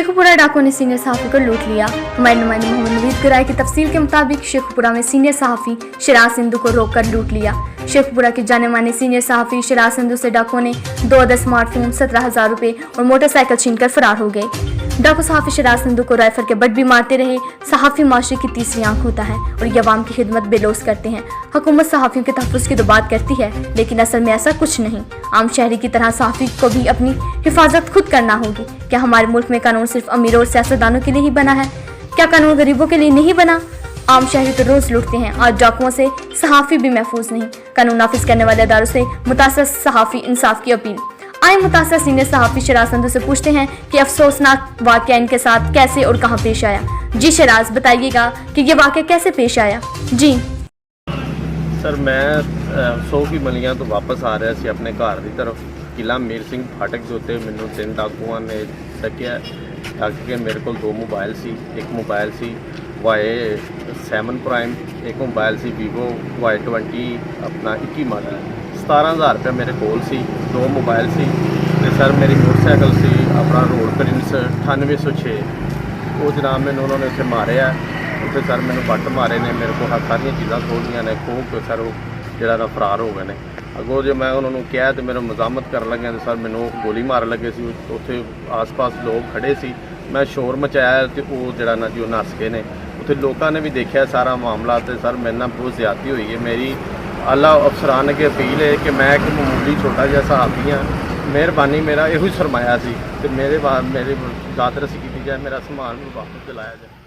शेखोपुरा डाकुओं ने सीनियर सहाफ़ी को लूट लिया। हमारे नुमाइंदे मोहम्मद नवीद गिराए की तफसील के मुताबिक शेखोपुरा में सीनियर सहाफ़ी शिराज सिंधु को रोककर लूट लिया। शेखोपुरा के जाने माने सीनियर सहाफ़ी शिराज सिंधु से डाकुओं ने 2 अदद स्मार्टफोन, 17,000 रुपये और मोटरसाइकिल छीनकर फरार हो गए। डाकू सहाफ़ी शिराज सिंधु को राइफल के बट भी मारते रहे। सहाफ़ी माशरे की तीसरी आंख होता है और ये अवाम की खिदमत बेलोस करते हैं। हुकूमत सहाफ़ियों के तहफ़्फ़ुज़ की तो बात करती है, लेकिन असल में ऐसा कुछ नहीं। आम शहरी की तरह सहाफ़ी को भी अपनी हिफाजत खुद करना होगी। क्या हमारे मुल्क में कानून सिर्फ अमीरों और सियासतदानों के लिए ही बना है? क्या कानून गरीबों के लिए नहीं बना? आम शहरी तो रोज लुटते हैं, आज डाकुओं से सहाफ़ी भी महफूज नहीं। कानून नाफिज करने वाले अदारों से मुतासर सहाफ़ी इंसाफ की अपील। आए मुतासर सीनियर सहाफ़ी शिराज सिंधु से पूछते हैं कि अफसोसनाक वाक़या इनके साथ कैसे और कहां पेश आया। जी शिराज, बताइएगा कि ये वाक़या कैसे पेश आया। जी सर, मैं 100 की मलियां तो वापस आ रहा सी अपने घर की तरफ। किला मीर सिंह फाटक के उत्ते मैनू 3 डाकुआं ने डकिया। डक के मेरे को 2 मोबाइल सी। एक मोबाइल सी Y7 प्राइम, एक मोबाइल सी Vivo Y20 अपना 21 मॉडल। 17,000 रुपये मेरे कोल सी। 2 मोबाइल सी ते सर मेरी मोटरसाइकिल सी अपना रोड प्रिंस 9806। वो जनाब मैंने उन्होंने उत्थे मारे है। उत्थे सर मैंने बट मारे ने, मेरे को सारिया चीज़ां खोलियां ने, खो के सर वो जरा फरार हो गए ने। अगों जो मैं उन्होंने कहा तो मेरे मजामत कर लगे तो सर मैंने गोली मार लगे सी। उत्थे आस पास लोग खड़े सी, मैं शोर मचाया तो वो जरा ना जी नस गए ने। उत्थे लोगों ने भी देखा सारा मामला। तो सर मेरे नाल बहुत ज़्यादती हुई है। मेरी आला अफसरान अगे अपील है कि मैं एक मामूली छोटा जिहा सहाफ़ी हाँ, मेहरबानी मेरा यो सरमाया सी ते मेरे बाद मेरी दाद रसी की जाए, मेरा समान वापस दिलाया जाए।